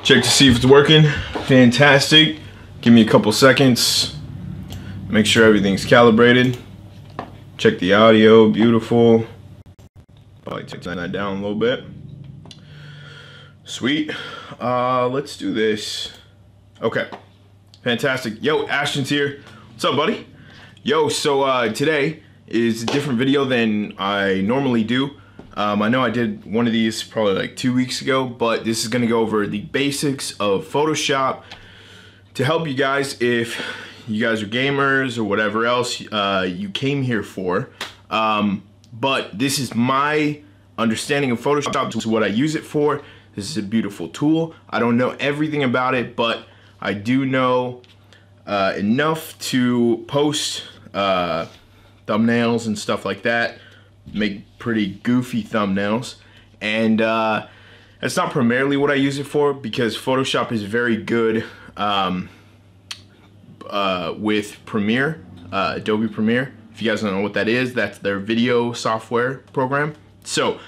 Check to see if it's working. Fantastic. Give me a couple seconds. Make sure everything's calibrated. Check the audio. Beautiful. Probably take that down a little bit. Sweet. Let's do this. Okay. Fantastic. Yo, Ashton's here. What's up, buddy? Yo, so today is a different video than I normally do. I know I did one of these probably like 2 weeks ago, but this is gonna go over the basics of Photoshop to help you guys if you guys are gamers or whatever else you came here for. But this is my understanding of Photoshop. This is what I use it for. This is a beautiful tool. I don't know everything about it, but I do know enough to post thumbnails and stuff like that. Make pretty goofy thumbnails, and it's not primarily what I use it for, because Photoshop is very good with Premiere, Adobe Premiere. If you guys don't know what that is, that's their video software program. So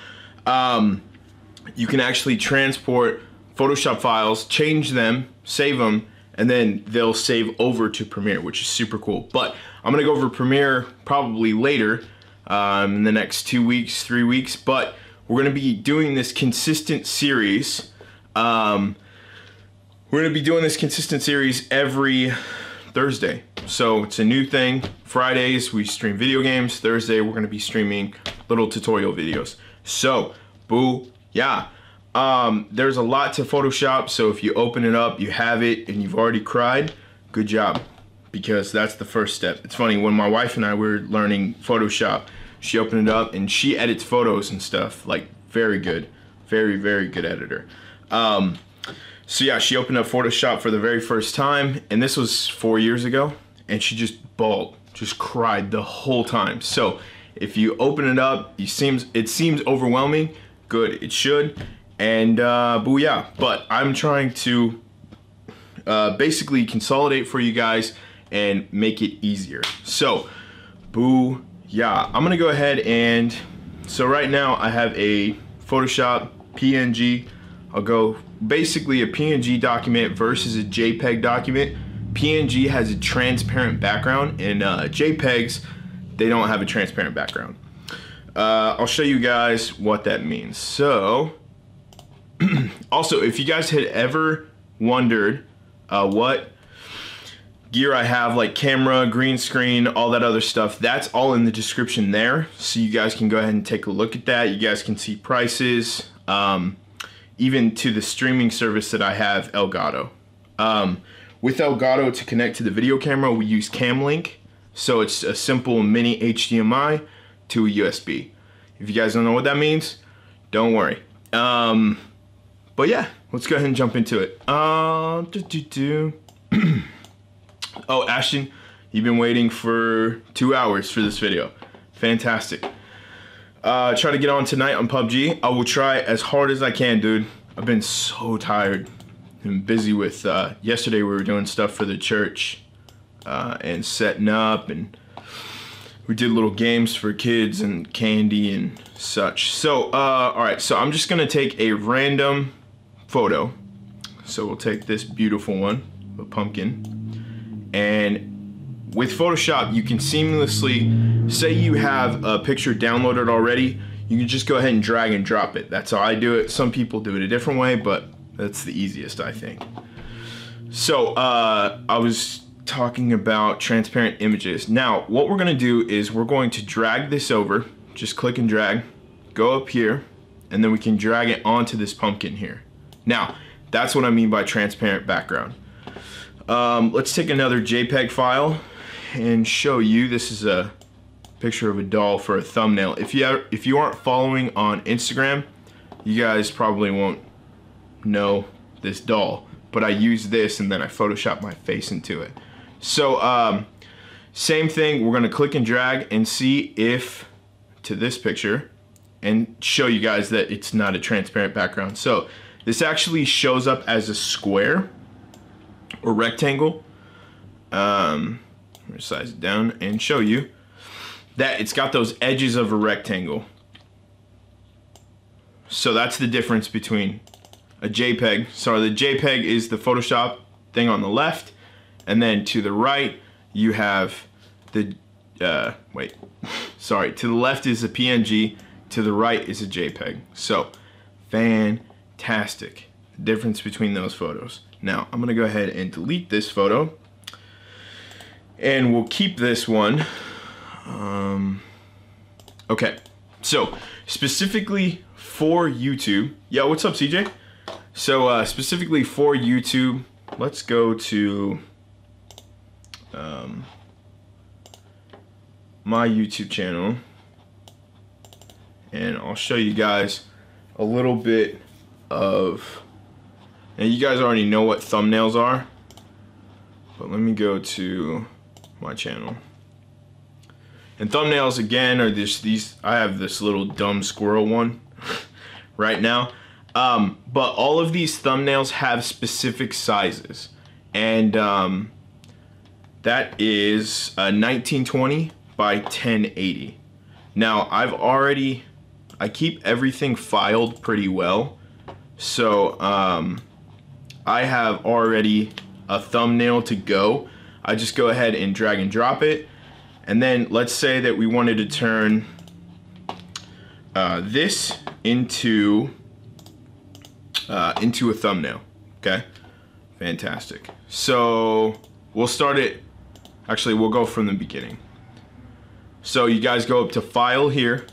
you can actually transport Photoshop files, change them, save them, and then they'll save over to Premiere, which is super cool. But I'm gonna go over Premiere probably later in the next 2 weeks, 3 weeks, but we're gonna be doing this consistent series. We're gonna be doing this consistent series every Thursday. So it's a new thing. Fridays we stream video games. Thursday we're gonna be streaming little tutorial videos. So, boo, yeah. There's a lot to Photoshop, so if you open it up, you have it, and you've already cried, good job, because that's the first step. It's funny, when my wife and I were learning Photoshop, she opened it up and she edits photos and stuff, like very good, very, very good editor. So yeah, she opened up Photoshop for the very first time, and this was 4 years ago, and she just bawled, just cried the whole time. So if you open it up, it seems overwhelming. Good, it should, and booyah. But I'm trying to basically consolidate for you guys and make it easier. So, booyah. I'm gonna go ahead and, so right now I have a Photoshop PNG. I'll go basically a PNG document versus a JPEG document. PNG has a transparent background, and JPEGs, they don't have a transparent background. I'll show you guys what that means. So, also, if you guys had ever wondered what gear I have, like camera, green screen, all that other stuff, that's all in the description there. So you guys can go ahead and take a look at that. You guys can see prices, even to the streaming service that I have, Elgato. With Elgato, to connect to the video camera, we use CamLink. So it's a simple mini HDMI to a USB. If you guys don't know what that means, don't worry. But yeah, let's go ahead and jump into it. Oh, Ashton, you've been waiting for 2 hours for this video. Fantastic. Try to get on tonight on PUBG. I will try as hard as I can, dude. I've been so tired. I'm busy with, yesterday we were doing stuff for the church and setting up, and we did little games for kids and candy and such. So, alright, so I'm just gonna take a random photo. So we'll take this beautiful one, a pumpkin. And with Photoshop, you can seamlessly, say you have a picture downloaded already, you can just go ahead and drag and drop it. That's how I do it. Some people do it a different way, but that's the easiest, I think. So I was talking about transparent images. Now, what we're gonna do is we're going to drag this over, just click and drag, go up here, and then we can drag it onto this pumpkin here. Now, that's what I mean by transparent background. Let's take another JPEG file and show you. This is a picture of a doll for a thumbnail. If you aren't following on Instagram, you guys probably won't know this doll, but I use this and then I Photoshop my face into it. So same thing, we're gonna click and drag and see if to this picture and show you guys that it's not a transparent background. So this actually shows up as a square or rectangle. I'm gonna size it down and show you that it's got those edges of a rectangle. So that's the difference between a JPEG. So the JPEG is the Photoshop thing on the left, and then to the right you have the to the left is a PNG, to the right is a JPEG. So fantastic, the difference between those photos. Now I'm gonna go ahead and delete this photo, and we'll keep this one. Okay, so specifically for YouTube, yeah, what's up, CJ? So specifically for YouTube, let's go to my YouTube channel, and I'll show you guys a little bit of, and you guys already know what thumbnails are, but let me go to my channel. And thumbnails, again, are these, I have this little dumb squirrel one right now. But all of these thumbnails have specific sizes. And that is 1920 by 1080. Now, I keep everything filed pretty well. So I have already a thumbnail to go. I just go ahead and drag and drop it. And then let's say that we wanted to turn this into a thumbnail. Okay, fantastic. So we'll start it. Actually, we'll go from the beginning. So you guys go up to File here,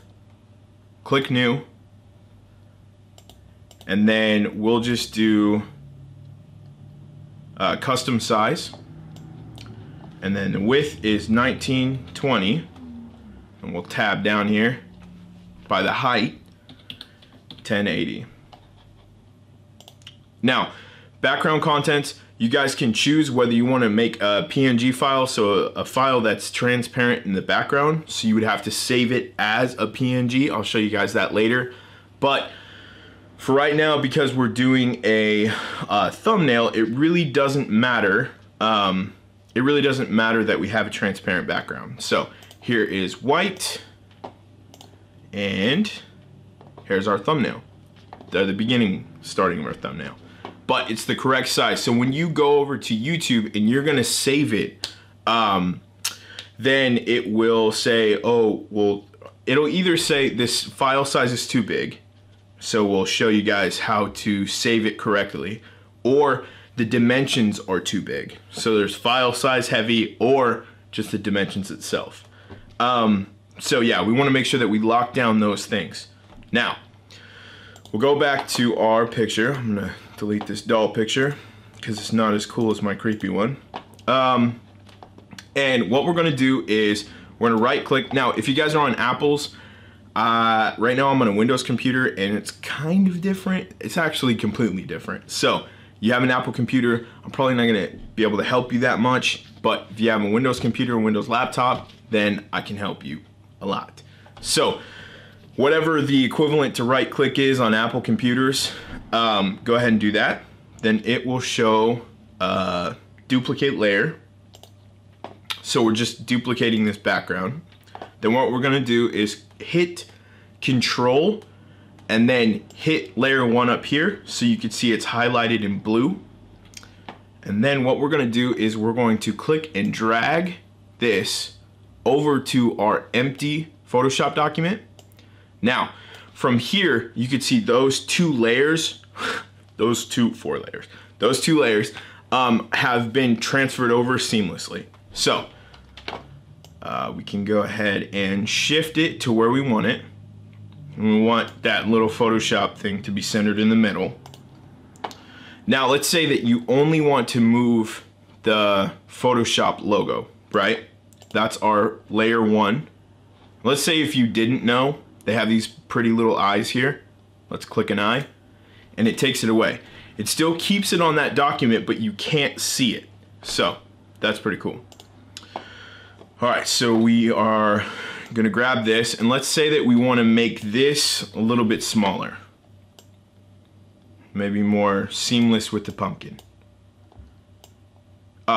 click New, and then we'll just do custom size. And then the width is 1920, and we'll tab down here by the height, 1080. Now, background contents, you guys can choose whether you want to make a PNG file, so a file that's transparent in the background, so you would have to save it as a PNG. I'll show you guys that later. But for right now, because we're doing a thumbnail, it really doesn't matter. It really doesn't matter that we have a transparent background. So here is white, and here's our thumbnail. They're the beginning, starting of our thumbnail. But it's the correct size. So when you go over to YouTube and you're gonna save it, then it will say, oh, well, it'll either say this file size is too big, so we'll show you guys how to save it correctly, or the dimensions are too big. So there's file size heavy or just the dimensions itself. So yeah, we wanna make sure that we lock down those things. Now, we'll go back to our picture. I'm gonna delete this doll picture because it's not as cool as my creepy one. And what we're gonna do is we're gonna right click. Now, if you guys are on Apples, right now I'm on a Windows computer and it's kind of different. It's actually completely different. So you have an Apple computer, I'm probably not gonna be able to help you that much, but if you have a Windows computer or Windows laptop, then I can help you a lot. So whatever the equivalent to right click is on Apple computers, go ahead and do that. Then it will show duplicate layer. So we're just duplicating this background. Then what we're gonna do is hit Control and then hit layer 1 up here so you can see it's highlighted in blue. And then what we're gonna do is we're going to click and drag this over to our empty Photoshop document. Now, from here, you can see those two layers, those two layers have been transferred over seamlessly. So we can go ahead and shift it to where we want it. And we want that little Photoshop thing to be centered in the middle. Now, let's say that you only want to move the Photoshop logo, right? That's our layer 1. Let's say if you didn't know, they have these pretty little eyes here. Let's click an eye, and it takes it away. It still keeps it on that document, but you can't see it. So that's pretty cool. All right, so we are gonna grab this, and let's say that we wanna make this a little bit smaller. Maybe more seamless with the pumpkin.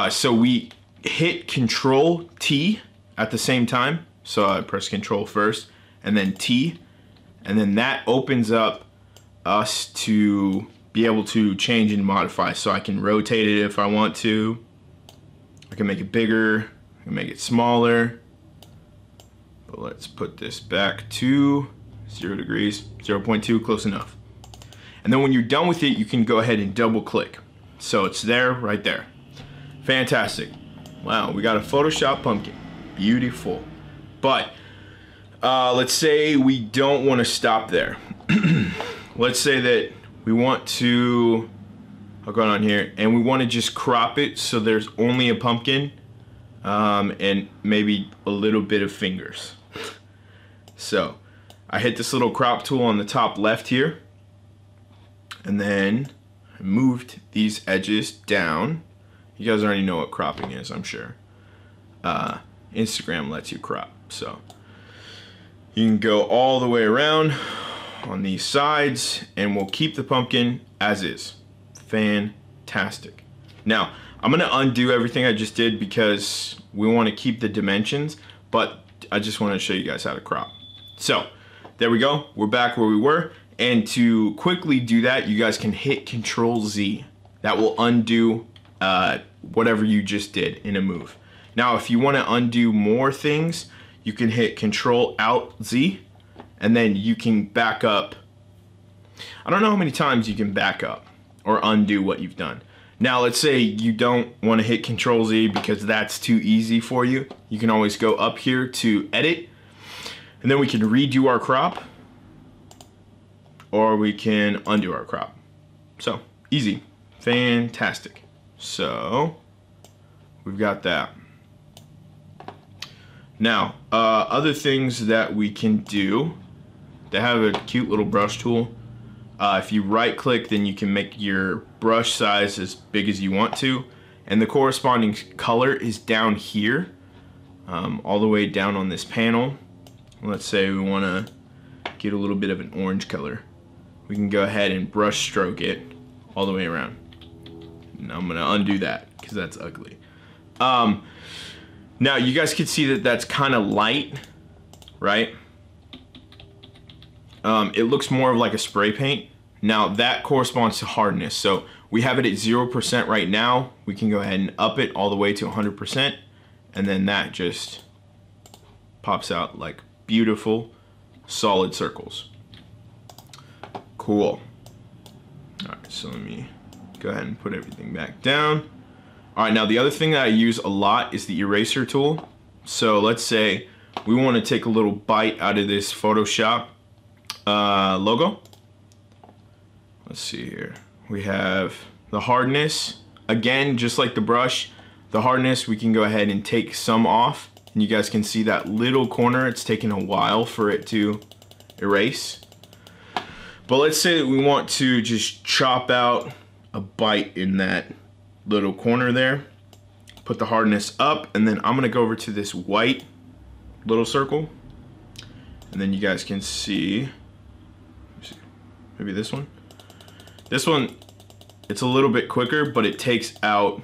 So we hit Control T at the same time. So I press Control first, and then T, and then that opens up us to be able to change and modify. So I can rotate it if I want to. I can make it bigger, I can make it smaller. But let's put this back to 0 degrees, 0.2, close enough. And then when you're done with it, you can go ahead and double click. So it's there, right there. Fantastic. Wow, we got a Photoshop pumpkin. Beautiful. But let's say we don't want to stop there. Let's say that we want to, I'll go on here, and we want to just crop it so there's only a pumpkin and maybe a little bit of fingers. So I hit this little crop tool on the top left here, and then I moved these edges down. You guys already know what cropping is, I'm sure. Instagram lets you crop, so you can go all the way around on these sides, and we'll keep the pumpkin as is. Fantastic. Now I'm gonna undo everything I just did because we want to keep the dimensions, but I just want to show you guys how to crop. So there we go, we're back where we were. And to quickly do that, you guys can hit Control Z. That will undo whatever you just did in a move. Now if you want to undo more things, you can hit Control Alt Z, and then you can back up. I don't know how many times you can back up or undo what you've done. Now let's say you don't want to hit Control Z because that's too easy for you. You can always go up here to Edit, and then we can redo our crop, or we can undo our crop. So easy, fantastic. So we've got that. Now other things that we can do, they have a cute little brush tool. If you right click, then you can make your brush size as big as you want to, and the corresponding color is down here, all the way down on this panel. Let's say we want to get a little bit of an orange color. We can go ahead and brush stroke it all the way around. Now I'm gonna undo that because that's ugly. Now you guys can see that that's kind of light, right? It looks more of like a spray paint. Now that corresponds to hardness. So we have it at 0% right now. We can go ahead and up it all the way to 100%, and then that just pops out like beautiful solid circles. Cool. All right, so let me go ahead and put everything back down. All right, now the other thing that I use a lot is the eraser tool. So let's say we want to take a little bite out of this Photoshop logo. Let's see here. We have the hardness. Again, just like the brush, the hardness, we can go ahead and take some off. And you guys can see that little corner, it's taking a while for it to erase. But let's say that we want to just chop out a bite in that little corner there. Put the hardness up, and then I'm gonna go over to this white little circle. And then you guys can see, maybe this one. This one, it's a little bit quicker, but it takes out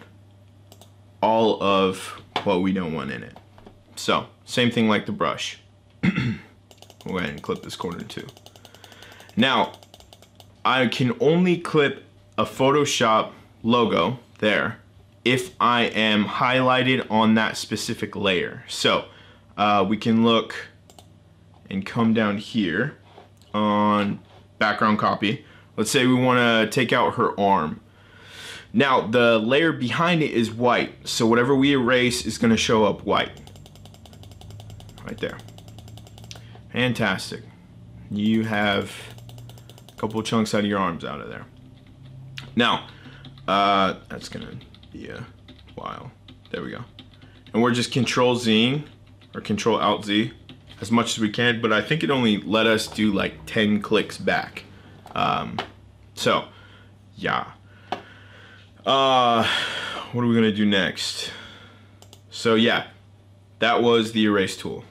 all of what we don't want in it. So, same thing like the brush. We'll go ahead and clip this corner too. Now, I can only clip a Photoshop logo there if I am highlighted on that specific layer. So, we can look and come down here on background copy. Let's say we want to take out her arm. Now the layer behind it is white, so whatever we erase is going to show up white. Right there. Fantastic. You have a couple of chunks out of your arms out of there. Now, that's going to be a while. There we go. And we're just Control Z or Control Alt Z as much as we can, but I think it only let us do like 10 clicks back. So yeah. What are we gonna do next? So yeah, that was the erase tool.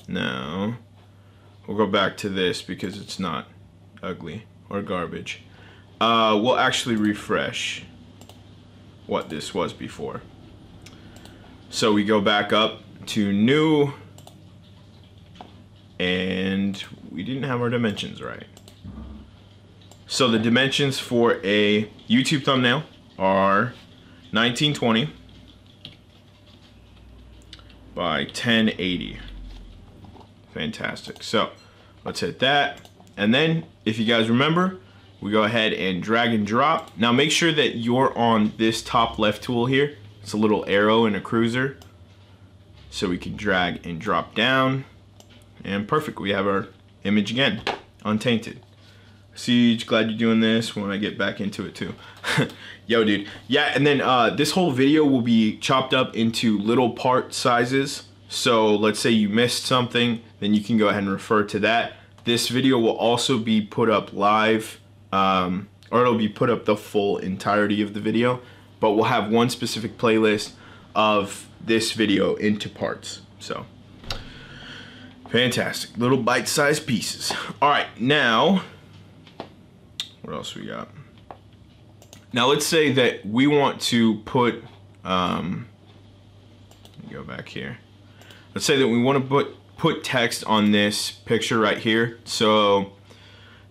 Now we'll go back to this because it's not ugly or garbage. We'll actually refresh what this was before. So we go back up to new, and we didn't have our dimensions right. So the dimensions for a YouTube thumbnail are 1920 by 1080. Fantastic. So let's hit that. And then if you guys remember, we go ahead and drag and drop. Now make sure that you're on this top left tool here. It's a little arrow in a cruiser. So we can drag and drop down. And perfect, we have our image again, untainted. Siege, glad you're doing this when I get back into it too. Yo, dude. Yeah, and then this whole video will be chopped up into little part sizes. So let's say you missed something, then you can go ahead and refer to that. This video will also be put up live, or it'll be put up the full entirety of the video, but we'll have one specific playlist of this video into parts. So, fantastic. Little bite-sized pieces. All right, now, what else we got? Now let's say that we want to put, let me go back here. Let's say that we want to put text on this picture right here. So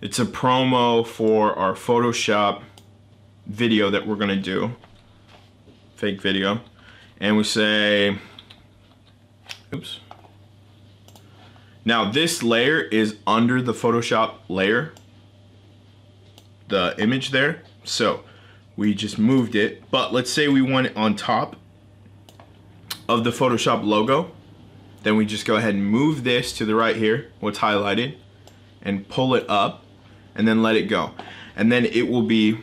it's a promo for our Photoshop video that we're gonna do, fake video. And we say, oops. Now this layer is under the Photoshop layer, the image there. So we just moved it, but let's say we want it on top of the Photoshop logo. Then we just go ahead and move this to the right here, what's highlighted, and pull it up, and then let it go. And then it will be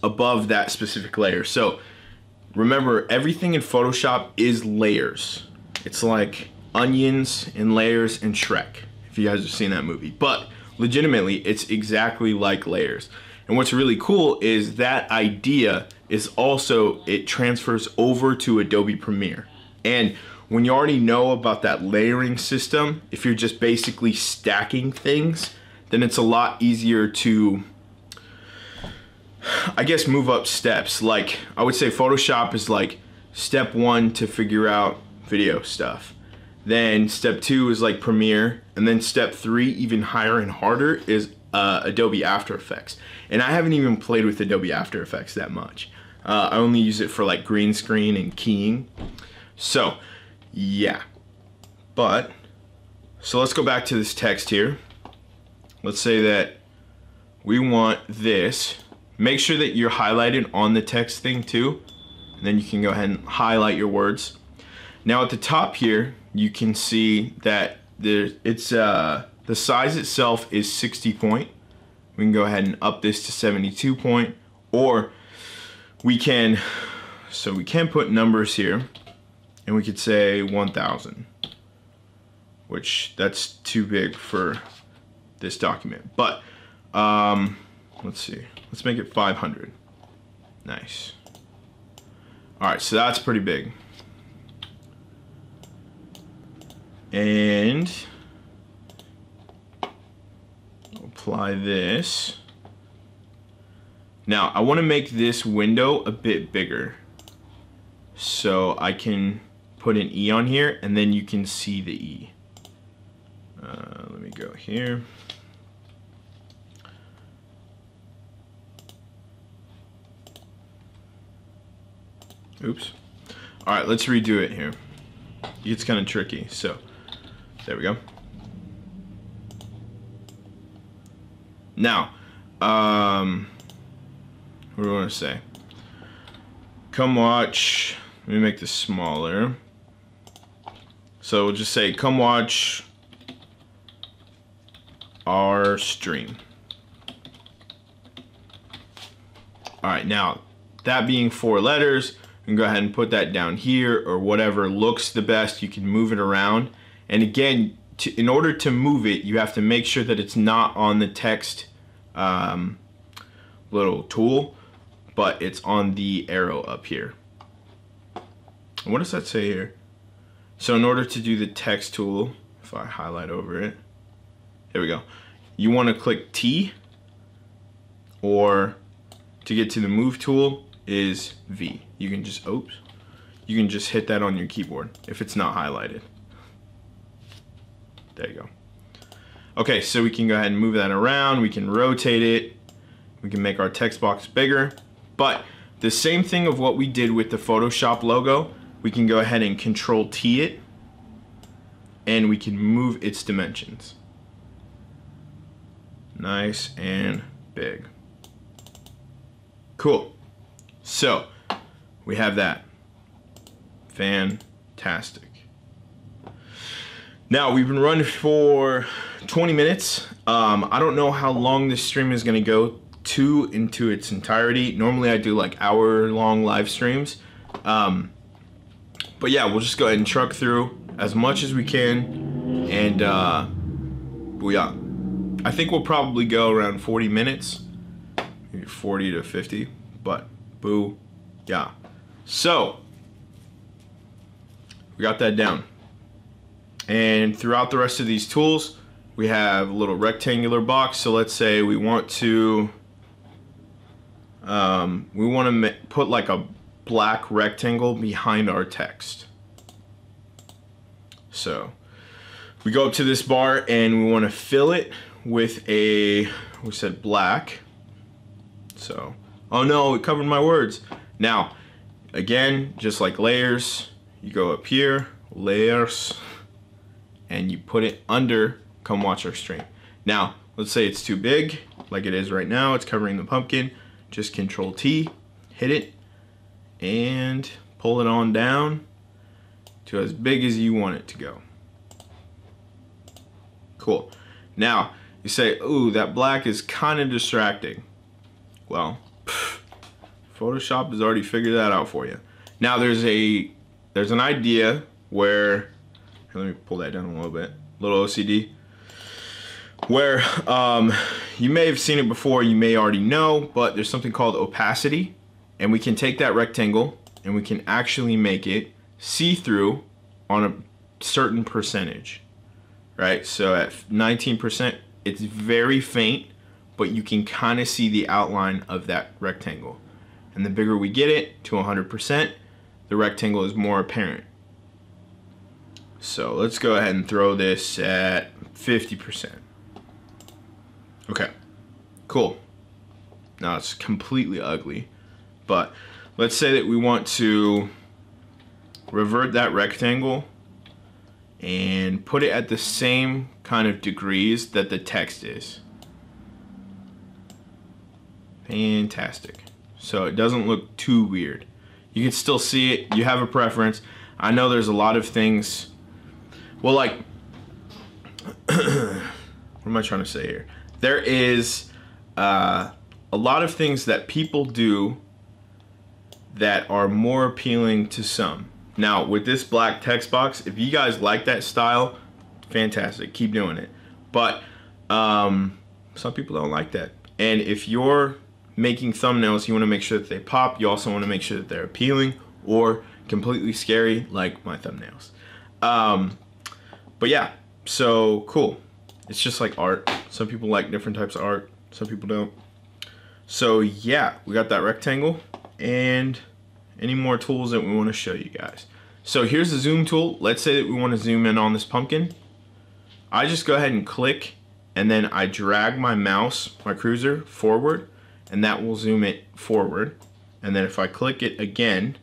above that specific layer. So remember, everything in Photoshop is layers. It's like onions and layers and Shrek, if you guys have seen that movie. But legitimately, it's exactly like layers. And what's really cool is that idea is also, it transfers over to Adobe Premiere. And when you already know about that layering system, if you're just basically stacking things, then it's a lot easier to, I guess, move up steps. Like, I would say Photoshop is like step 1 to figure out video stuff. Then step 2 is like Premiere. And then step 3, even higher and harder, is Adobe After Effects. And I haven't even played with Adobe After Effects that much. I only use it for like green screen and keying. So, yeah. But, so let's go back to this text here. Let's say that we want this. Make sure that you're highlighted on the text thing too. And then you can go ahead and highlight your words. Now at the top here, you can see that the size itself is 60 point. We can go ahead and up this to 72 point, or we can put numbers here, and we could say 1000, which that's too big for this document. But let's see, let's make it 500. Nice. All right, so that's pretty big. And apply this. Now I want to make this window a bit bigger, so I can put an E on here, and then you can see the E. Let me go here. Oops. All right, let's redo it here. It's kind of tricky, so there we go. Now, what do I want to say? Come watch, let me make this smaller. So we'll just say, come watch our stream. All right, now, that being 4 letters, you can go ahead and put that down here, or whatever looks the best. You can move it around. And again, in order to move it, you have to make sure that it's not on the text little tool, but it's on the arrow up here. And what does that say here? So in order to do the text tool, if I highlight over it, there we go. You want to click T, or to get to the move tool is V. You can just, oops, you can just hit that on your keyboard if it's not highlighted. There you go. Okay, so we can go ahead and move that around. We can rotate it. We can make our text box bigger. But the same thing of what we did with the Photoshop logo, we can go ahead and Control T it, and we can move its dimensions. Nice and big. Cool. So we have that. Fantastic. Now we've been running for 20 minutes. I don't know how long this stream is gonna go into its entirety. Normally I do like hour-long live streams. But yeah, we'll just go ahead and truck through as much as we can. And yeah, I think we'll probably go around 40 minutes, maybe 40 to 50, but boo, yeah. So we got that down. And throughout the rest of these tools, we have a little rectangular box. So let's say we want to put like a black rectangle behind our text. So we go up to this bar and we want to fill it with we said black. So, oh no, it covered my words. Now, again, just like layers, you go up here, layers, and you put it under come watch our stream. Now, let's say it's too big, like it is right now, it's covering the pumpkin. Just Control T, hit it, and pull it on down to as big as you want it to go. Cool. Now, you say, ooh, that black is kind of distracting. Well, Photoshop has already figured that out for you. Now, there's an idea where, let me pull that down a little bit, little OCD, where you may have seen it before, you may already know, but there's something called opacity, and we can take that rectangle and we can actually make it see-through on a certain percentage, right? So at 19%, it's very faint, but you can kind of see the outline of that rectangle. And the bigger we get it to 100%, the rectangle is more apparent. So let's go ahead and throw this at 50%. Okay, cool. Now it's completely ugly, but let's say that we want to revert that rectangle and put it at the same kind of degrees that the text is. Fantastic. So it doesn't look too weird. You can still see it. You have a preference. I know there's a lot of things. Well, like, what am I trying to say here? There is a lot of things that people do that are more appealing to some. Now, with this black text box, if you guys like that style, fantastic, keep doing it. But some people don't like that. And if you're making thumbnails, you want to make sure that they pop. You also want to make sure that they're appealing or completely scary, like my thumbnails. But yeah, so cool. It's just like art. Some people like different types of art, some people don't. So yeah, we got that rectangle and any more tools that we want to show you guys. So here's the zoom tool. Let's say that we want to zoom in on this pumpkin. I just go ahead and click, and then I drag my mouse, my cursor, forward, and that will zoom it forward. And then if I click it again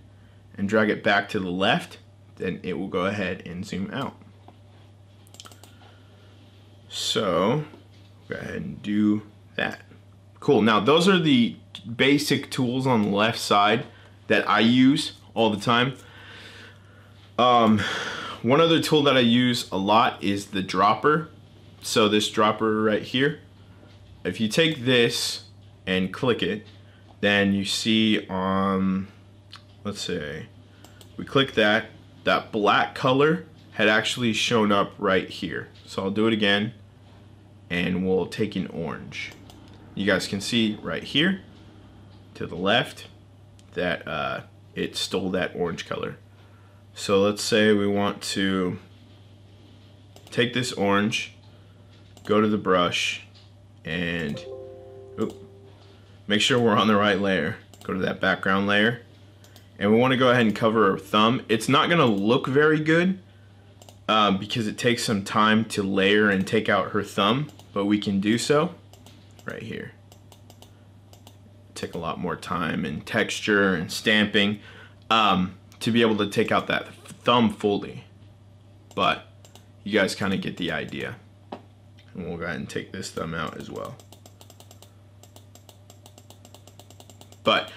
and drag it back to the left, then it will go ahead and zoom out. So go ahead and do that. Cool. Now those are the basic tools on the left side that I use all the time. One other tool that I use a lot is the dropper. So this dropper right here, if you take this and click it, then you see let's say we click that black color had actually shown up right here. So I'll do it again and we'll take an orange. You guys can see right here to the left that it stole that orange color. So let's say we want to take this orange, go to the brush, and make sure we're on the right layer. Go to that background layer, and we want to go ahead and cover our thumb. It's not going to look very good, because it takes some time to layer and take out her thumb, but we can do so right here. Take a lot more time and texture and stamping to be able to take out that thumb fully, but you guys kind of get the idea. And we'll go ahead and take this thumb out as well. But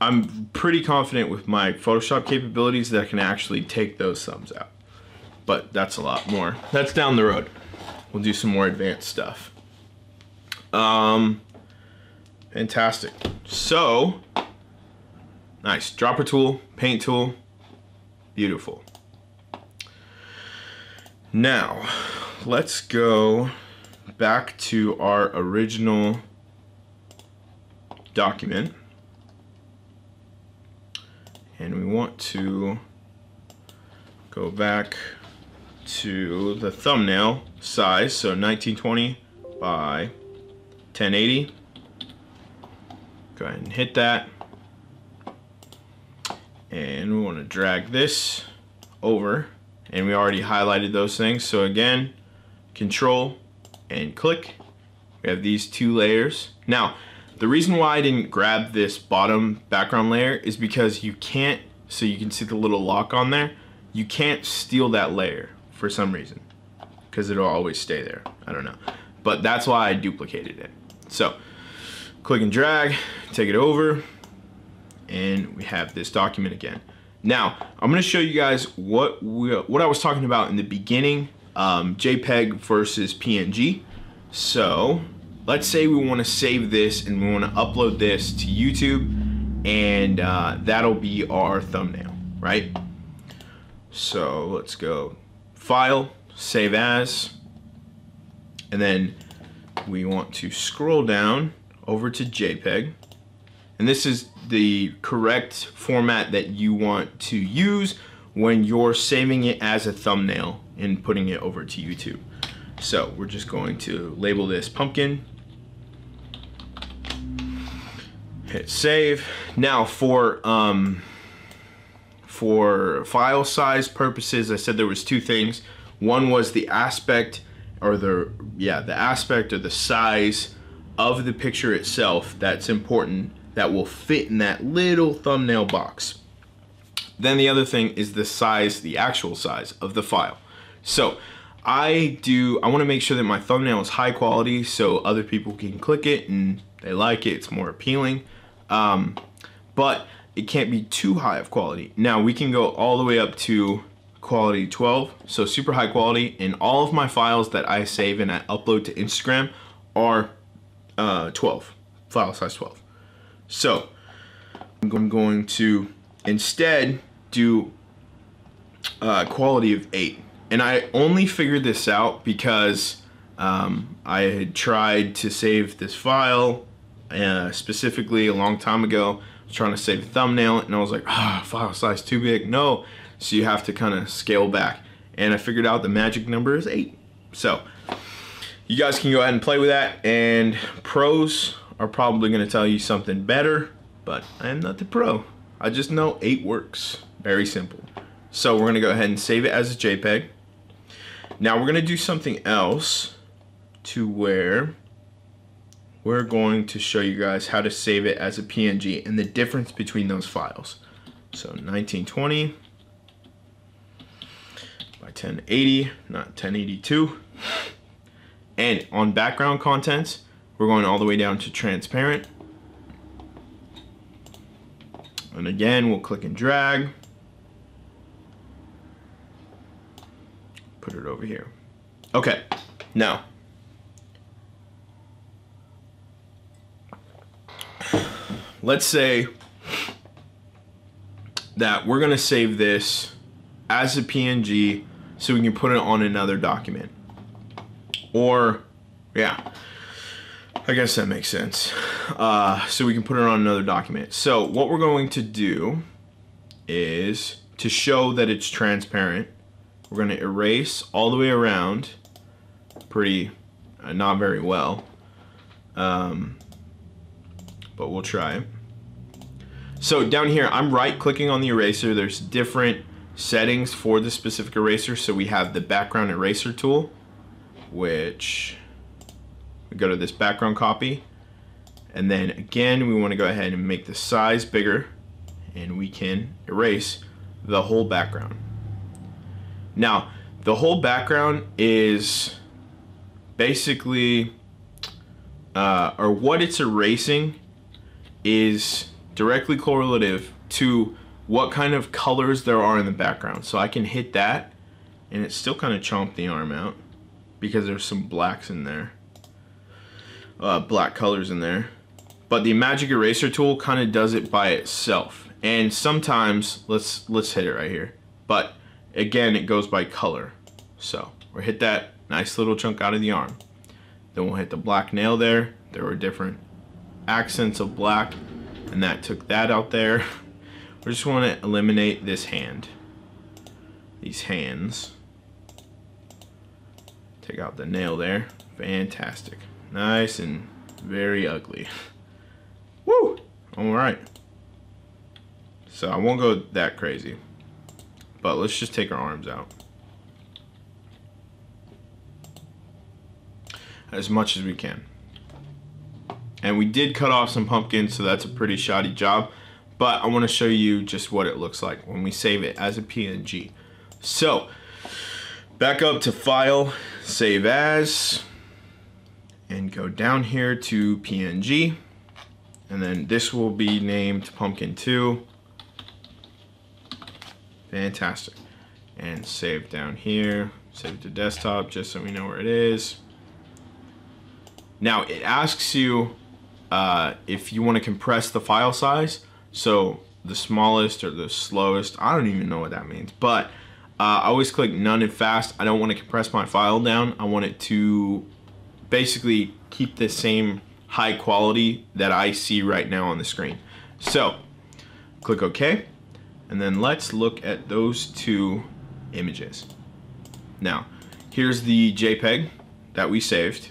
I'm pretty confident with my Photoshop capabilities that I can actually take those thumbs out. But that's a lot more. That's down the road. We'll do some more advanced stuff. Fantastic. So, nice. Dropper tool, paint tool, beautiful. Now, let's go back to our original document. And we want to go back to the thumbnail size, so 1920 by 1080. Go ahead and hit that. And we want to drag this over. And we already highlighted those things. So again, Control and click. We have these two layers. Now, the reason why I didn't grab this bottom background layer is because you can't, so you can see the little lock on there, you can't steal that layer for some reason, because it'll always stay there. I don't know. But that's why I duplicated it. So, click and drag, take it over, and we have this document again. Now, I'm gonna show you guys what I was talking about in the beginning, JPEG versus PNG. So, let's say we wanna save this and we wanna upload this to YouTube, and that'll be our thumbnail, right? So, let's go File, Save As, and then we want to scroll down over to JPEG, and this is the correct format that you want to use when you're saving it as a thumbnail and putting it over to YouTube. So we're just going to label this pumpkin, hit save. Now for file size purposes, I said there was two things. One was the aspect, or the aspect or the size of the picture itself that's important, that will fit in that little thumbnail box. Then the other thing is the size, the actual size of the file. So I want to make sure that my thumbnail is high quality so other people can click it and they like it, it's more appealing. But it can't be too high of quality. Now we can go all the way up to quality 12, so super high quality, and all of my files that I save and I upload to Instagram are 12, file size 12. So I'm going to instead do quality of 8. And I only figured this out because I had tried to save this file specifically a long time ago. I was trying to save a thumbnail and I was like, file size too big. No. So you have to kind of scale back. And I figured out the magic number is 8. So you guys can go ahead and play with that, and pros are probably going to tell you something better, but I am not the pro. I just know 8 works. Very simple. So we're going to go ahead and save it as a JPEG. Now we're going to do something else to where we're going to show you guys how to save it as a PNG and the difference between those files. So 1920 by 1080, not 1082. And on background contents, we're going all the way down to transparent. And again, we'll click and drag. Put it over here. Okay, now. Let's say that we're gonna save this as a PNG so we can put it on another document. Or, yeah, I guess that makes sense. So we can put it on another document. So what we're going to do is, to show that it's transparent, we're going to erase all the way around, not very well, but we'll try. So down here, I'm right clicking on the eraser. There's different settings for the specific eraser. So we have the background eraser tool, which we go to this background copy, and then again we want to go ahead and make the size bigger, and we can erase the whole background. Now the whole background is basically or what it's erasing is directly correlative to what kind of colors there are in the background. So I can hit that and it still kind of chomped the arm out because there's some blacks in there, black colors in there. But the magic eraser tool kind of does it by itself. And sometimes, let's hit it right here. But again, it goes by color. So we'll hit that nice little chunk out of the arm. Then we'll hit the black nail there. There were different accents of black, and that took that out there. We just want to eliminate this hand. These hands. Take out the nail there. Fantastic. Nice and very ugly. Woo! Alright. So I won't go that crazy. But let's just take our arms out. As much as we can. And we did cut off some pumpkins, so that's a pretty shoddy job. But I want to show you just what it looks like when we save it as a PNG. So, back up to File, Save As, and go down here to PNG. And then this will be named Pumpkin 2. Fantastic. And save down here, save it to desktop just so we know where it is. Now it asks you if you want to compress the file size. So the smallest or the slowest, I don't even know what that means, but I always click none and fast. I don't want to compress my file down. I want it to basically keep the same high quality that I see right now on the screen. So click OK, and then let's look at those two images. Now here's the JPEG that we saved.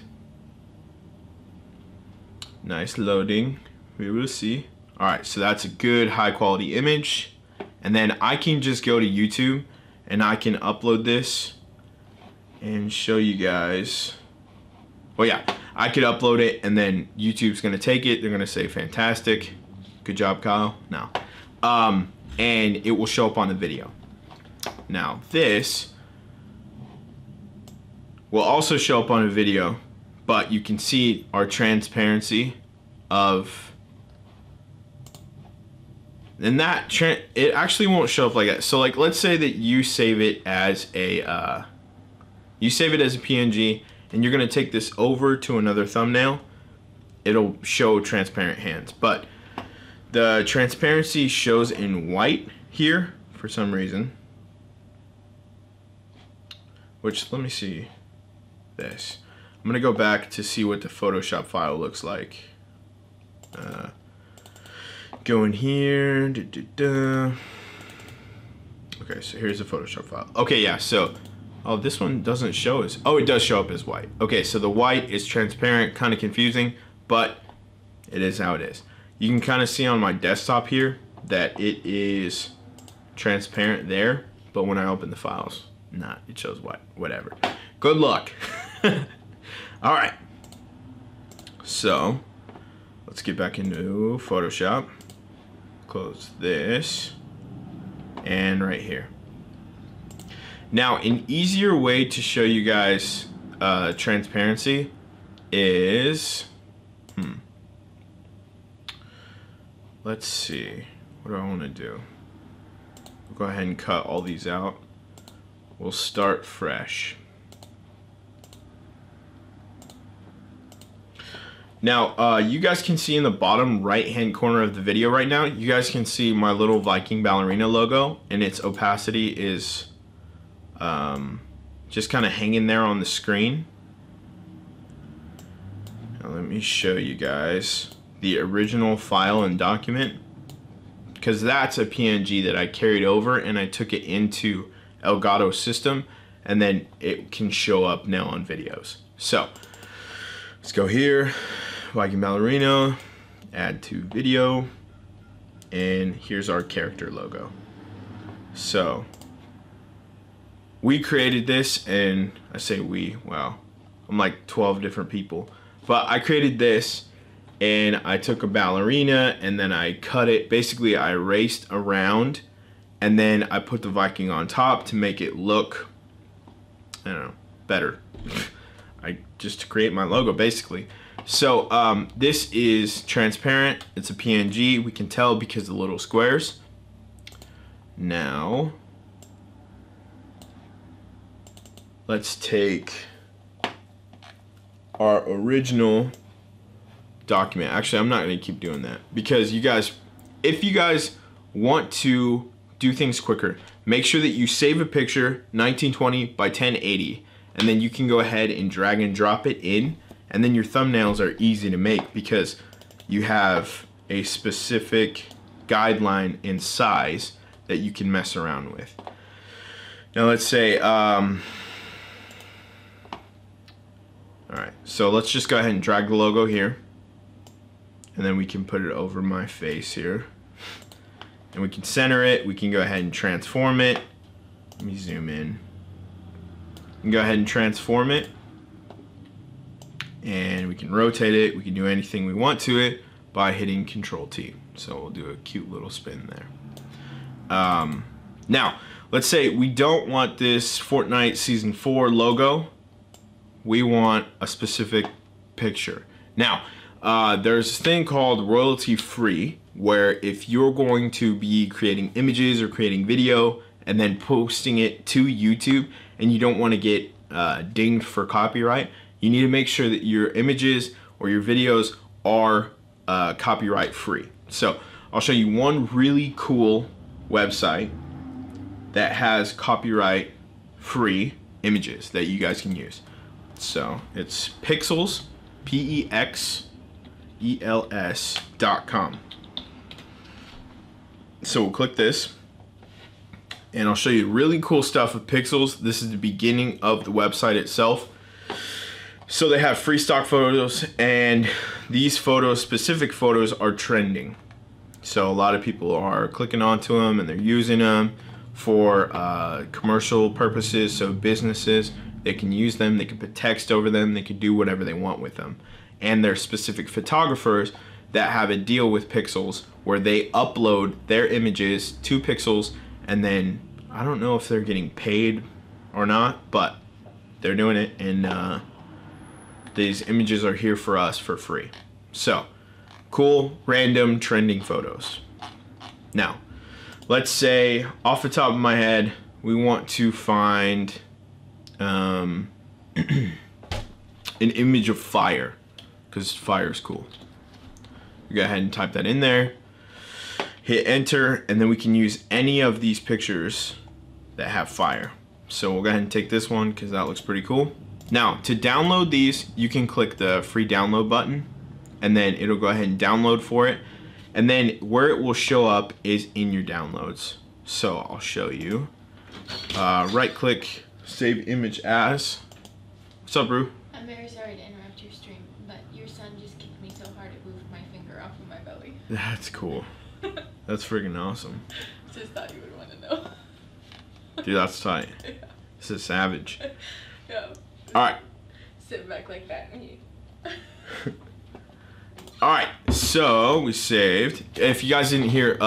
Nice loading, we will see. Alright, so that's a good high quality image. And then I can just go to YouTube and I can upload this and show you guys. Well, yeah, I could upload it and then YouTube's gonna take it. They're gonna say fantastic, good job Kyle. No, and it will show up on the video. Now this will also show up on a video, but you can see our transparency of, and that it actually won't show up like that. So like, let's say that you save it as a PNG and you're gonna take this over to another thumbnail. It'll show transparent hands, but the transparency shows in white here for some reason. Which, let me see this. I'm gonna go back to see what the Photoshop file looks like. Go in here. Okay, so here's the Photoshop file. Okay, yeah, so, oh, this one doesn't show as, oh, it does show up as white. Okay, so the white is transparent, kind of confusing, but it is how it is. You can kind of see on my desktop here that it is transparent there, but when I open the files, nah, it shows white, whatever. Good luck. All right, so let's get back into Photoshop. Close this, and right here. Now, an easier way to show you guys transparency is, let's see, what do I want to do? We'll go ahead and cut all these out. We'll start fresh. Now, you guys can see in the bottom right-hand corner of the video right now, you guys can see my little VikingBallerina logo, and its opacity is just kind of hanging there on the screen. Now, let me show you guys the original file and document, because that's a PNG that I carried over and I took it into Elgato system, and then it can show up now on videos. So let's go here, VikingBallerina, add to video, and here's our character logo. So we created this, and I say we, wow, I'm like 12 different people. But I created this, and I took a ballerina, and then I cut it. Basically, I erased around, and then I put the Viking on top to make it look, I don't know, better. Just to create my logo, basically. So this is transparent. It's a PNG. We can tell because of the little squares. Now, let's take our original document. Actually, I'm not going to keep doing that because you guys, if you guys want to do things quicker, make sure that you save a picture 1920 by 1080, and then you can go ahead and drag and drop it in, and then your thumbnails are easy to make because you have a specific guideline in size that you can mess around with. Now let's say, all right, so let's just go ahead and drag the logo here, and then we can put it over my face here, and we can center it. We can go ahead and transform it. Let me zoom in. We can go ahead and transform it, and we can rotate it. We can do anything we want to it by hitting Control T. So we'll do a cute little spin there. Now, let's say we don't want this Fortnite Season 4 logo. We want a specific picture. Now, there's this thing called royalty free, where if you're going to be creating images or creating video and then posting it to YouTube and you don't want to get dinged for copyright, you need to make sure that your images or your videos are copyright free. So I'll show you one really cool website that has copyright free images that you guys can use. So it's Pexels, PEXELS.com. So we'll click this, and I'll show you really cool stuff with Pexels. This is the beginning of the website itself. So they have free stock photos, and these photos, specific photos, are trending. So a lot of people are clicking onto them and they're using them for commercial purposes. So businesses, they can use them, they can put text over them, they can do whatever they want with them. And there's specific photographers that have a deal with Pexels where they upload their images to Pexels, and then I don't know if they're getting paid or not, but they're doing it, and these images are here for us for free. So cool, random, trending photos. Now, let's say off the top of my head, we want to find an image of fire, because fire is cool. You go ahead and type that in there, hit enter, and then we can use any of these pictures that have fire. So we'll go ahead and take this one because that looks pretty cool. Now, to download these, you can click the free download button, and then it'll go ahead and download for it. And then where it will show up is in your downloads. So I'll show you. Right click, save image as. What's up, Rue? I'm very sorry to interrupt your stream, but your son just kicked me so hard it moved my finger off of my belly. That's cool. That's freaking awesome. Just thought you would want to know. Dude, that's tight. Yeah. This is savage. Yeah. Alright. Sit back like that and you. Alright, so we saved. If you guys didn't hear,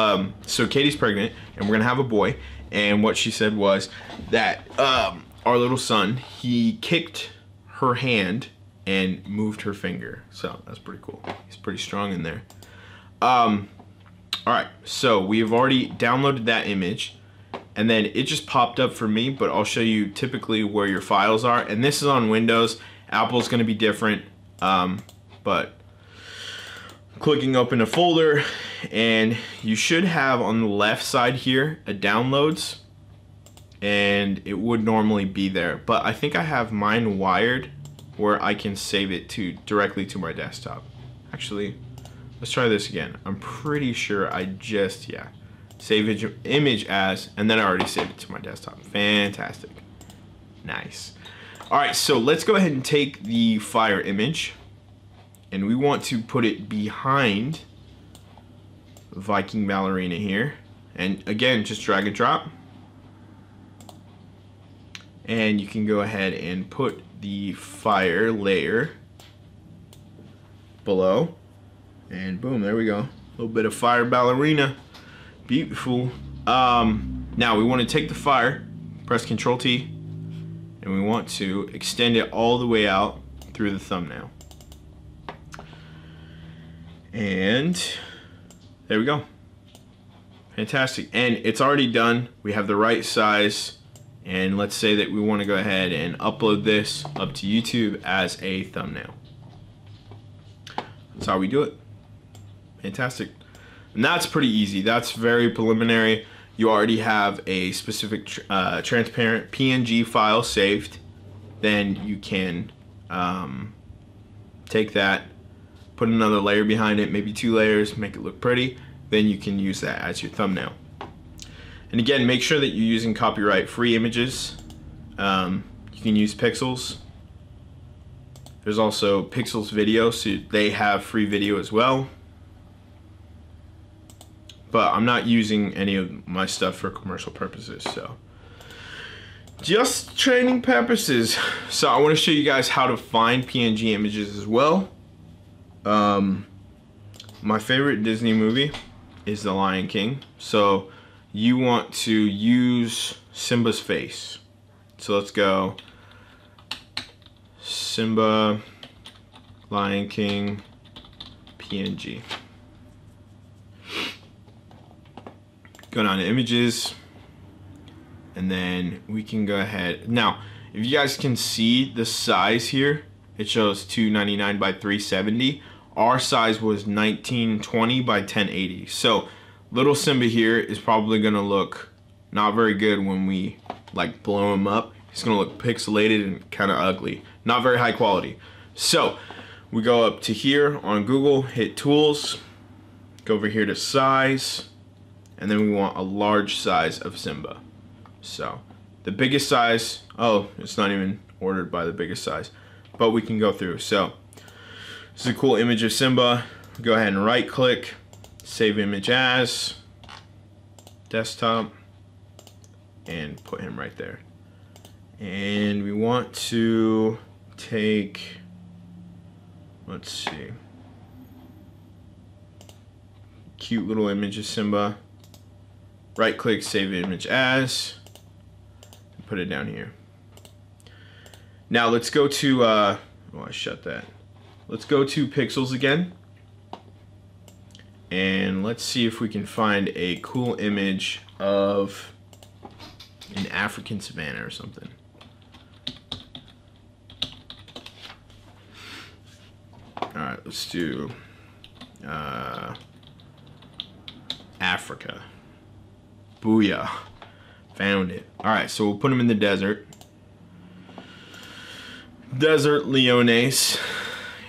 so Katie's pregnant and we're gonna have a boy, and what she said was that our little son, he kicked her hand and moved her finger. So that's pretty cool. He's pretty strong in there. Alright, so we've already downloaded that image, and then it just popped up for me, but I'll show you typically where your files are. And this is on Windows. Apple's gonna be different, but clicking open a folder, and you should have on the left side here a downloads, and it would normally be there, but I think I have mine wired where I can save it to directly to my desktop. Actually, let's try this again. I'm pretty sure I just, yeah, save image as, and then I already saved it to my desktop. Fantastic. Nice. All right, so let's go ahead and take the fire image, and we want to put it behind VikingBallerina here. And again, just drag and drop. And you can go ahead and put the fire layer below. And boom, there we go. A little bit of fire ballerina. Beautiful. Now we want to take the fire, press Control T, and we want to extend it all the way out through the thumbnail. And there we go. Fantastic. And it's already done. We have the right size. And let's say that we want to go ahead and upload this up to YouTube as a thumbnail. That's how we do it. Fantastic. And that's pretty easy. That's very preliminary. You already have a specific transparent PNG file saved. Then you can take that, put another layer behind it, maybe 2 layers, make it look pretty. Then you can use that as your thumbnail. And again, make sure that you're using copyright-free images. You can use Pixels. There's also Pixels Video, so they have free video as well. But I'm not using any of my stuff for commercial purposes, so just training purposes. So I want to show you guys how to find PNG images as well. My favorite Disney movie is The Lion King. So you want to use Simba's face. So let's go Simba, Lion King, PNG. Go down to images, and then we can go ahead. Now, if you guys can see the size here, it shows 299 by 370. Our size was 1920 by 1080. So little Simba here is probably gonna look not very good when we like blow him up. He's gonna look pixelated and kind of ugly, not very high quality. So we go up to here on Google, hit tools, go over here to size, and then we want a large size of Simba. So the biggest size, oh, it's not even ordered by the biggest size, but we can go through. So this is a cool image of Simba. Go ahead and right click, save image as, desktop, and put him right there. And we want to take, let's see, cute little image of Simba. Right click, save image as, and put it down here. Now let's go to, oh, I shut that. Let's go to Pixels again. And let's see if we can find a cool image of an African savanna or something. Alright, let's do Africa. Booyah. Found it. Alright, so we'll put him in the desert. Desert Leones.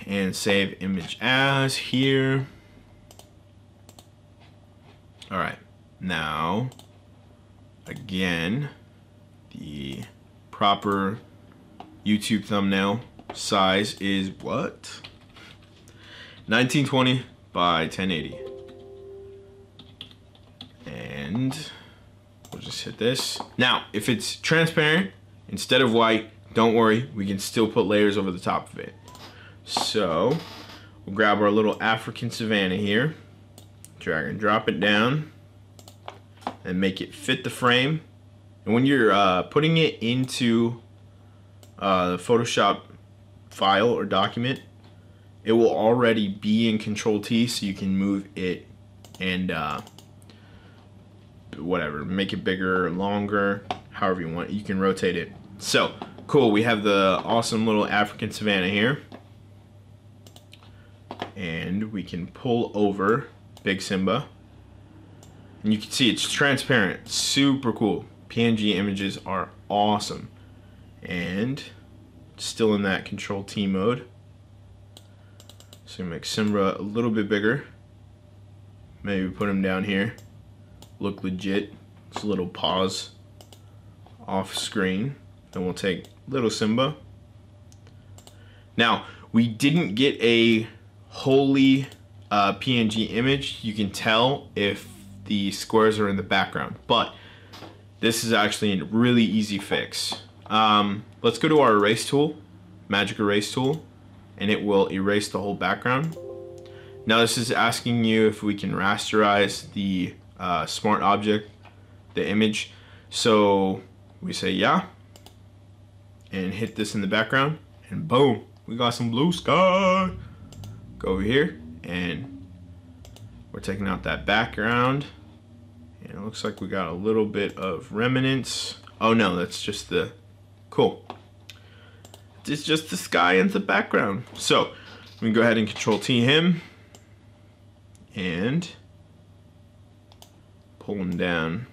And save image as here. Alright, now again, the proper YouTube thumbnail size is what? 1920 by 1080. And we'll just hit this. Now, if it's transparent instead of white, don't worry, we can still put layers over the top of it. So we'll grab our little African savanna here, drag and drop it down, and make it fit the frame. And when you're putting it into the Photoshop file or document, it will already be in Control T, so you can move it and whatever, make it bigger, longer, however you want. You can rotate it. So cool, we have the awesome little African savanna here. And we can pull over Big Simba. And you can see it's transparent, super cool. PNG images are awesome. And still in that Control T mode. So make Simba a little bit bigger. Maybe put him down here. Look legit. It's a little pause off screen. Then we'll take little Simba. Now, we didn't get a wholly PNG image. You can tell if the squares are in the background, but this is actually a really easy fix. Let's go to our erase tool, magic erase tool, and it will erase the whole background. Now this is asking you if we can rasterize the smart object, the image. So we say yeah, and hit this in the background, and boom, we got some blue sky. Go over here, and we're taking out that background, and it looks like we got a little bit of remnants. Oh no, that's just the, cool. It's just the sky and the background. So we can go ahead and Control T him, and pull him down.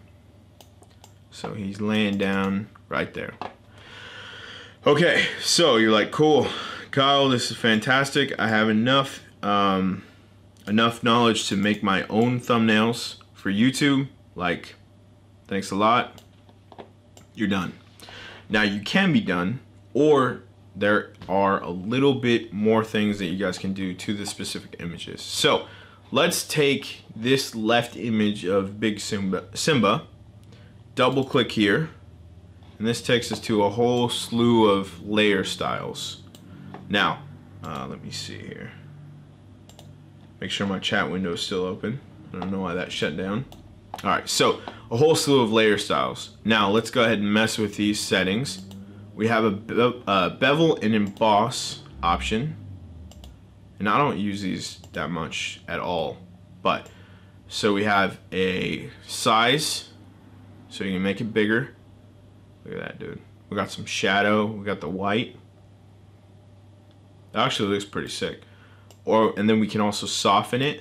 So he's laying down right there. Okay, so you're like, cool, Kyle, this is fantastic. I have enough knowledge to make my own thumbnails for YouTube. Like, thanks a lot. You're done. Now you can be done, or there are a little bit more things that you guys can do to the specific images. So let's take this left image of Big Simba, double click here, and this takes us to a whole slew of layer styles. Now, let me see here. Make sure my chat window is still open. I don't know why that shut down. All right, so a whole slew of layer styles. Now let's go ahead and mess with these settings. We have a bevel and emboss option, and I don't use these that much at all. But so we have a size, so you can make it bigger. Look at that, dude. We got some shadow. We got the white. That actually looks pretty sick. And then we can also soften it.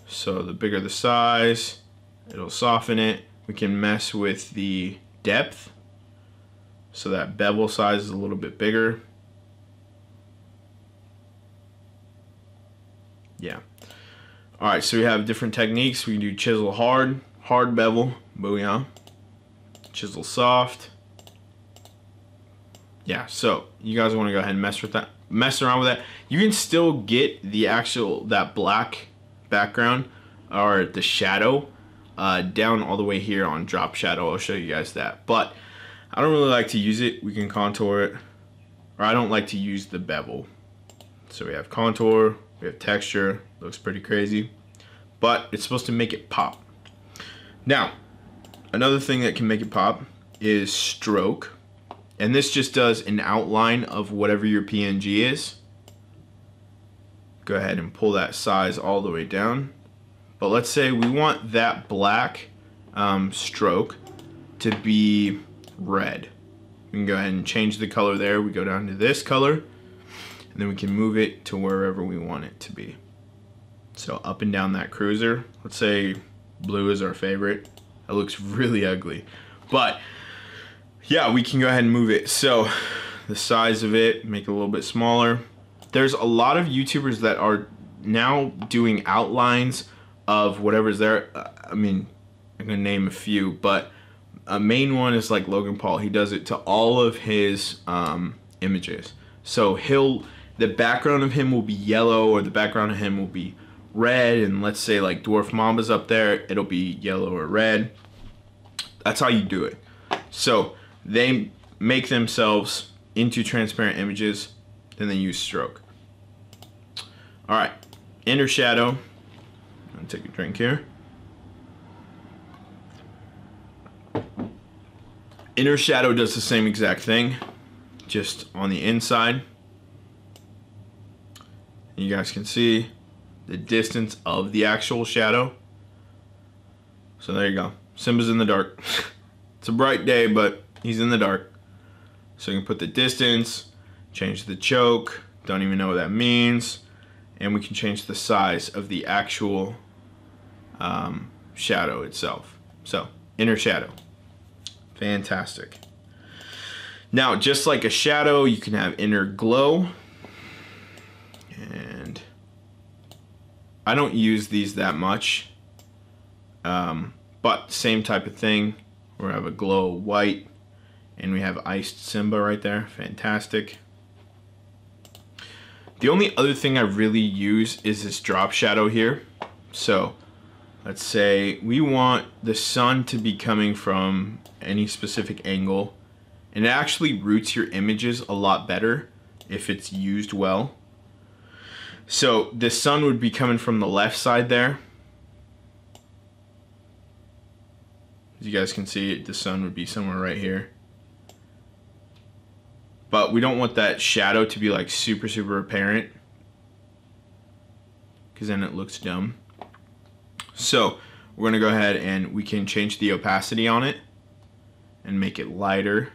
So the bigger the size, it'll soften it. We can mess with the depth, so that bevel size is a little bit bigger. Yeah. All right, so we have different techniques. We can do chisel hard, hard bevel, booyah. Chisel soft. Yeah, so you guys want to go ahead and mess around with that. You can still get the actual, that black background or the shadow down all the way here on drop shadow. I'll show you guys that, but I don't really like to use it. We can contour it, or I don't like to use the bevel. So we have contour, we have texture, looks pretty crazy, but it's supposed to make it pop. Now, another thing that can make it pop is stroke. And this just does an outline of whatever your PNG is. Go ahead and pull that size all the way down. But let's say we want that black stroke to be red. We can go ahead and change the color there. We go down to this color, and then we can move it to wherever we want it to be. So up and down that cruiser. Let's say blue is our favorite. That looks really ugly. But yeah, we can go ahead and move it. So the size of it, make it a little bit smaller. There's a lot of YouTubers that are now doing outlines of whatever's there. I mean, I'm gonna name a few, but a main one is like Logan Paul. He does it to all of his images. So the background of him will be yellow, or the background of him will be red, and let's say like Dwarf Mamba's up there, it'll be yellow or red. That's how you do it. So they make themselves into transparent images, then they use stroke. All right, inner shadow. I'm gonna take a drink here. Inner shadow does the same exact thing, just on the inside. You guys can see the distance of the actual shadow. So there you go. Simba's in the dark. It's a bright day, but he's in the dark. So you can put the distance, change the choke, don't even know what that means, and we can change the size of the actual shadow itself. So inner shadow, fantastic. Now, just like a shadow, you can have inner glow, and I don't use these that much, but same type of thing. We have a glow white, and we have iced Simba right there. Fantastic. The only other thing I really use is this drop shadow here. So let's say we want the sun to be coming from any specific angle, and it actually roots your images a lot better if it's used well. So the sun would be coming from the left side there. As you guys can see, the sun would be somewhere right here. But we don't want that shadow to be like super apparent, because then it looks dumb. So we're gonna go ahead and we can change the opacity on it and make it lighter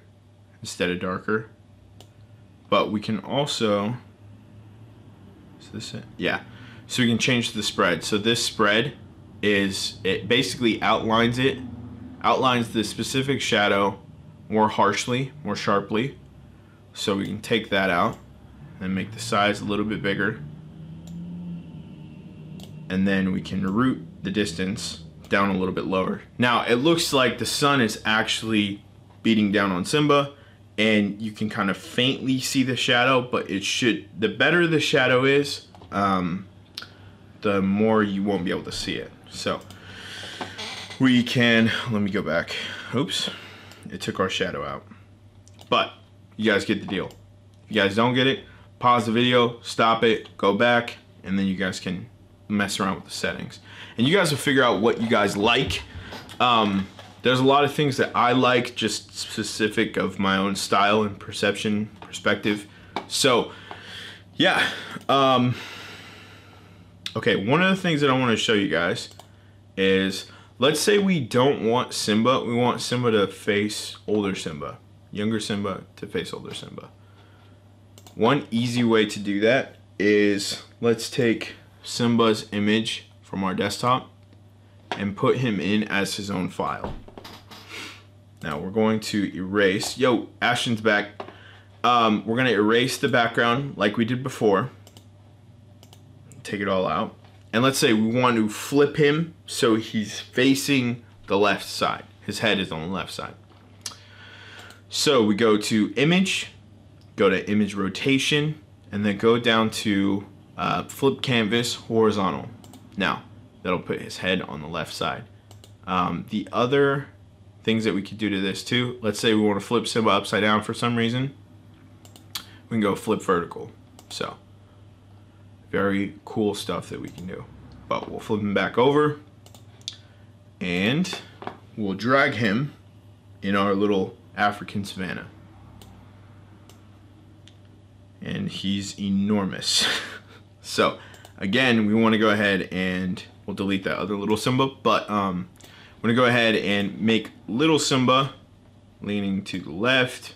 instead of darker. But we can also, is this it? Yeah. So we can change the spread. So this spread is, it basically outlines the specific shadow more harshly, more sharply. So we can take that out and make the size a little bit bigger. And then we can root the distance down a little bit lower. Now it looks like the sun is actually beating down on Simba, and you can kind of faintly see the shadow, but it should, the better the shadow is, the more you won't be able to see it. So we can, let me go back. Oops, it took our shadow out. But you guys get the deal. If you guys don't get it, pause the video, stop it, go back, and then you guys can mess around with the settings. And you guys will figure out what you guys like. There's a lot of things that I like, just specific of my own style and perspective. So yeah, okay, one of the things that I want to show you guys is, let's say we don't want Simba, we want Simba to face older Simba, younger Simba to face older Simba. One easy way to do that is, let's take Simba's image from our desktop and put him in as his own file. Now we're going to erase, yo, Ashton's back. We're gonna erase the background like we did before. Take it all out. And let's say we want to flip him so he's facing the left side. His head is on the left side. So we go to image, go to image rotation, and then go down to flip canvas horizontal. Now that'll put his head on the left side. The other things that we could do to this too, let's say we want to flip Simba upside down for some reason, we can go flip vertical. So very cool stuff that we can do. But we'll flip him back over and we'll drag him in our little African savanna. And he's enormous. So again, we want to go ahead and we'll delete that other little Simba, but we're gonna go ahead and make little Simba leaning to the left,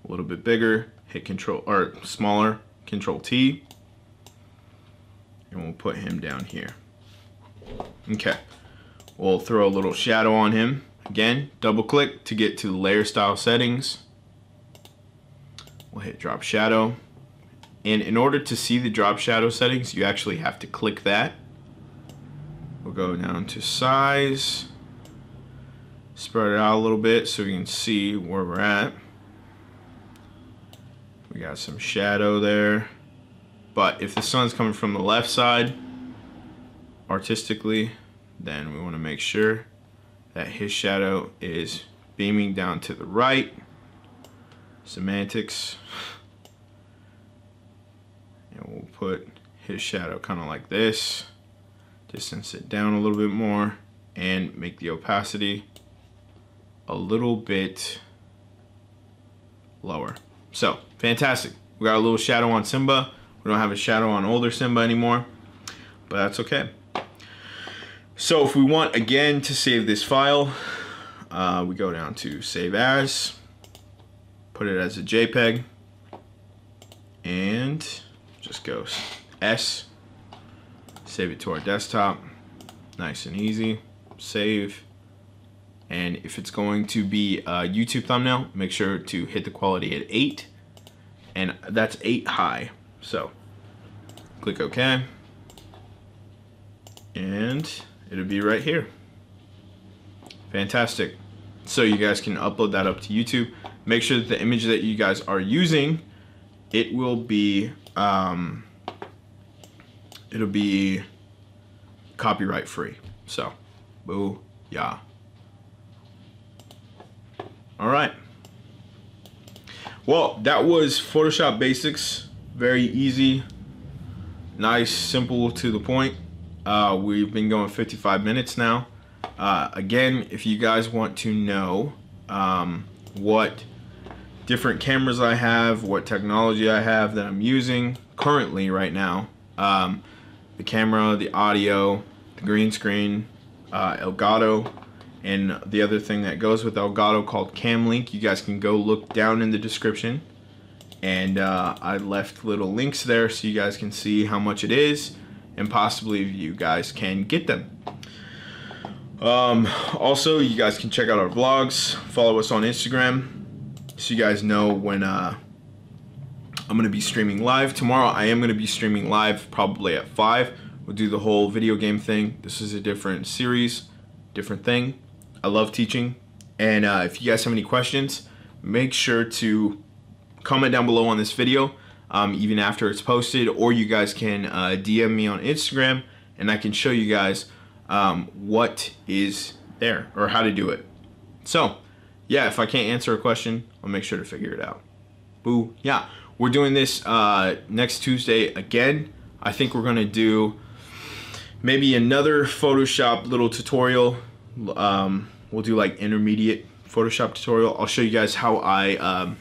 a little bit bigger, hit control, or smaller, control T, and we'll put him down here. Okay, we'll throw a little shadow on him. Again, double click to get to the layer style settings. We'll hit drop shadow. And in order to see the drop shadow settings, you actually have to click that. We'll go down to size, spread it out a little bit so we can see where we're at. We got some shadow there. But if the sun's coming from the left side, artistically, then we want to make sure that his shadow is beaming down to the right. Semantics. And we'll put his shadow kind of like this. Distance it down a little bit more and make the opacity a little bit lower. So, fantastic. We got a little shadow on Simba. We don't have a shadow on older Simba anymore, but that's okay. So if we want, again, to save this file, we go down to Save As, put it as a JPEG, and just go S, save it to our desktop, nice and easy, save. And if it's going to be a YouTube thumbnail, make sure to hit the quality at 8, and that's 8 high. So click OK, and it'll be right here. Fantastic. So you guys can upload that up to YouTube. Make sure that the image that you guys are using, it will be it'll be copyright free. So boo, yeah. All right. Well, that was Photoshop Basics. Very easy, nice, simple, to the point. We've been going 55 minutes now. Again, if you guys want to know what different cameras I have, what technology I have that I'm using currently right now, the camera, the audio, the green screen, Elgato, and the other thing that goes with Elgato called Cam Link, you guys can go look down in the description, and I left little links there so you guys can see how much it is and possibly you guys can get them. Also, you guys can check out our vlogs, follow us on Instagram so you guys know when I'm going to be streaming live. Tomorrow I am going to be streaming live probably at 5. We'll do the whole video game thing. This is a different series, different thing. I love teaching, and if you guys have any questions, make sure to comment down below on this video, even after it's posted, or you guys can DM me on Instagram and I can show you guys what is there or how to do it. So yeah, if I can't answer a question, I'll make sure to figure it out. Boo. Yeah, we're doing this next Tuesday again. I think we're gonna do maybe another Photoshop little tutorial. We'll do like intermediate Photoshop tutorial. I'll show you guys how I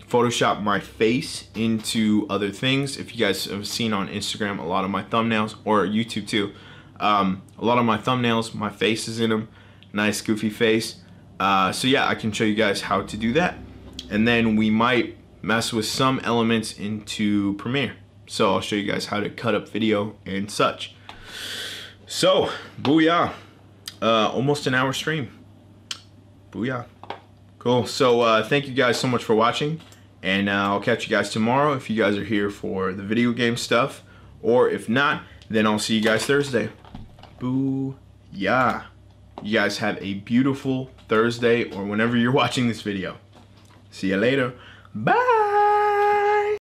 Photoshop my face into other things. If you guys have seen on Instagram a lot of my thumbnails, or YouTube too, a lot of my thumbnails, my face is in them. Nice goofy face. So yeah, I can show you guys how to do that. And then we might mess with some elements into Premiere. So I'll show you guys how to cut up video and such. So, booyah. Almost an hour stream. Booyah. Cool. So thank you guys so much for watching. And I'll catch you guys tomorrow if you guys are here for the video game stuff. Or if not, then I'll see you guys Thursday. Booyah. You guys have a beautiful Thursday or whenever you're watching this video. See you later. Bye.